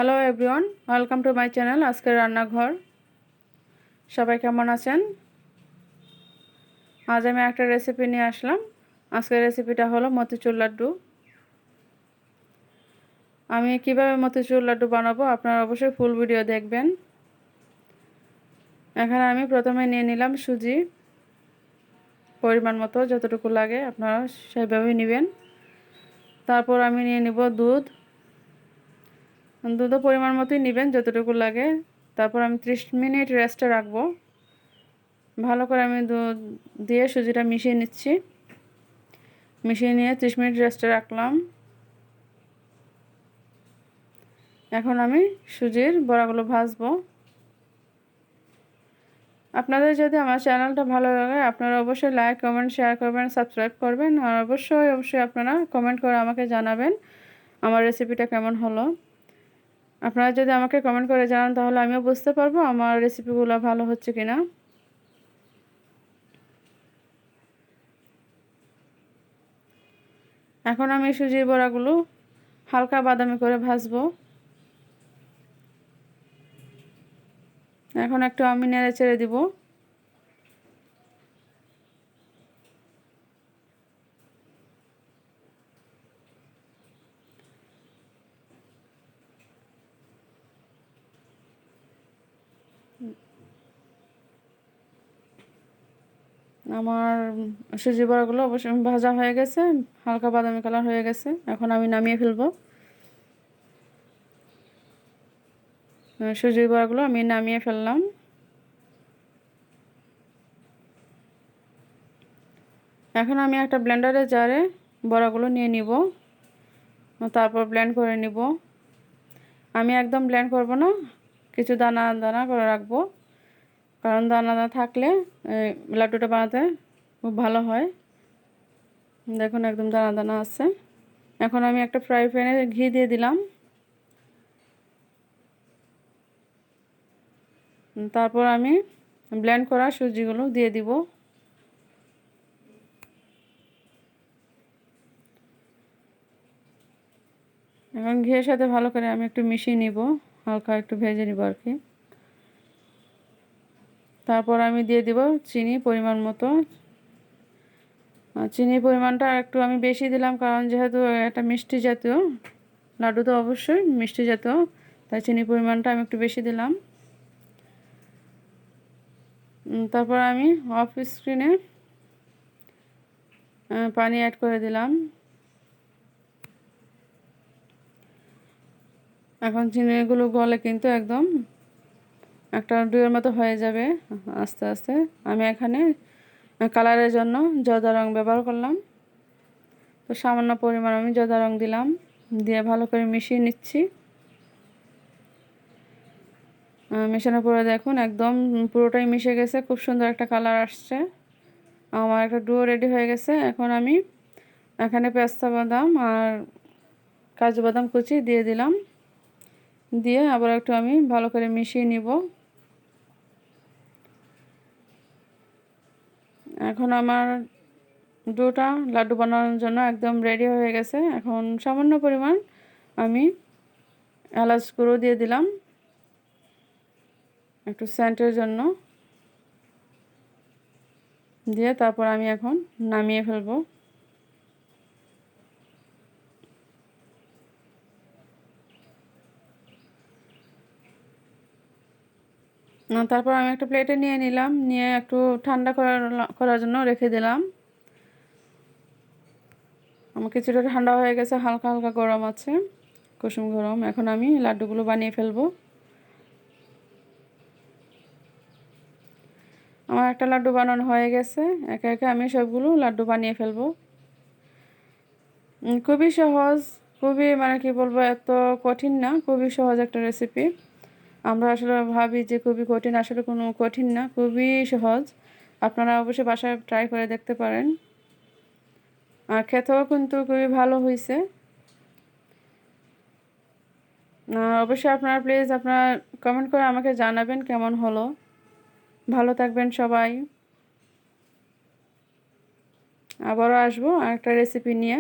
Hello everyone, welcome to my channel আজকের রান্নাঘর। সবাই কেমন আছেন? আজ আমি একটা রেসিপি নিয়ে আসলাম। আজকের রেসিপিটা হলো মতিচুর লাড্ডু। আমি কিভাবে মতিচুর লাড্ডু বানাবো আপনারা অবশ্যই ফুল ভিডিও দেখবেন। এখানে আমি প্রথমে নিয়ে নিলাম সুজি, পরিমাণ মতো যতটুকু লাগে আপনারা সেইভাবেই নেবেন। তারপর আমি নিয়ে নিব দুধও পরিমাণ মতোই নেবেন যতটুকু লাগে। তারপর আমি 30 মিনিট রেস্টে রাখবো। ভালো করে আমি দুধ দিয়ে সুজিটা মিশিয়ে নিচ্ছি। মিশিয়ে নিয়ে 30 মিনিট রেস্টে রাখলাম। এখন আমি সুজির বড়াগুলো ভাজবো। আপনাদের যদি আমার চ্যানেলটা ভালো লাগে আপনারা অবশ্যই লাইক, কমেন্ট, শেয়ার করবেন, সাবস্ক্রাইব করবেন। আর অবশ্যই আপনারা কমেন্ট করে আমাকে জানাবেন আমার রেসিপিটা কেমন হলো। আপনারা যদি আমাকে কমেন্ট করে জানান তাহলে আমিও বুঝতে পারবো আমার রেসিপিগুলো ভালো হচ্ছে কিনা। এখন আমি সুজির বড়াগুলো হালকা বাদামি করে ভাজবো। এখন একটু আমি নেড়ে চেড়ে দিব। আমার সুজি বড়াগুলো অবশ্যই ভাজা হয়ে গেছে, হালকা বাদামি কালার হয়ে গেছে। এখন আমি নামিয়ে ফেলবো। সুজির বড়াগুলো আমি নামিয়ে ফেললাম। এখন আমি একটা ব্লেন্ডারের জারে বড়াগুলো নিয়ে নিব, তারপর ব্লেন্ড করে নিব। আমি একদম ব্লেন্ড করব না, কিছু দানা দানা করে রাখবো, কারণ দানা দানা থাকলে লাড্ডুটা বানাতে খুব ভালো হয়। দেখুন একদম দানা দানা আছে। এখন আমি একটা ফ্রাই প্যানে ঘি দিয়ে দিলাম। তারপর আমি ব্লেন্ড করা সুজিগুলো দিয়ে দিব। এখন ঘিয়ের সাথে ভালো করে আমি একটু মিশিয়ে নিব, হালকা একটু ভেজে নিব আর কি। তারপর আমি দিয়ে দিব চিনি পরিমাণ মতো। চিনির পরিমাণটা একটু আমি বেশি দিলাম, কারণ যেহেতু এটা মিষ্টি জাতীয় লাড্ডু, তো অবশ্যই মিষ্টি জাতীয়, তাই চিনির পরিমাণটা আমি একটু বেশি দিলাম। তারপর আমি অফ স্ক্রিনে পানি অ্যাড করে দিলাম। এখন চিনিগুলো গলে কিন্তু একদম একটা ডুয়ের মতো হয়ে যাবে আস্তে আস্তে। আমি এখানে কালারের জন্য জর্দা রং ব্যবহার করলাম, তো সামান্য পরিমাণ আমি জর্দা রং দিলাম, দিয়ে ভালো করে মিশিয়ে নিচ্ছি। মেশানোর পরে দেখুন একদম পুরোটাই মিশে গেছে, খুব সুন্দর একটা কালার আসছে। আমার একটা ডুয়ো রেডি হয়ে গেছে। এখন আমি এখানে পেস্তা বাদাম আর কাজু বাদাম কুচি দিয়ে দিলাম, দিয়ে আবার একটু আমি ভালো করে মিশিয়ে নিব। এখন আমার ডোটা লাড্ডু বানানোর জন্য একদম রেডি হয়ে গেছে। এখন সামান্য পরিমাণ আমি এলাচ গুঁড়ো দিয়ে দিলাম একটু সেন্টের জন্য, দিয়ে তারপর আমি এখন নামিয়ে ফেলবো। তারপর আমি একটা প্লেটে নিয়ে নিলাম, নিয়ে একটু ঠান্ডা করার জন্য রেখে দিলাম। আমার কিছুটা ঠান্ডা হয়ে গেছে, হালকা হালকা গরম আছে, কুসুম গরম। এখন আমি লাড্ডুগুলো বানিয়ে ফেলবো। আমার একটা লাড্ডু বানানো হয়ে গেছে। একে একে আমি সবগুলো লাড্ডু বানিয়ে ফেলবো। খুবই সহজ, খুবই মানে কি বলবো, এত কঠিন না, খুবই সহজ একটা রেসিপি। আমরা আসলে ভাবি যে খুবই কঠিন, আসলে কোনো কঠিন না, খুবই সহজ। আপনারা অবশ্যই বাসায় ট্রাই করে দেখতে পারেন। আর খেতেও কিন্তু খুবই ভালো হয়েছে। অবশ্যই আপনারা প্লিজ আপনারা কমেন্ট করে আমাকে জানাবেন কেমন হলো। ভালো থাকবেন সবাই। আবারও আসবো আরেকটা রেসিপি নিয়ে।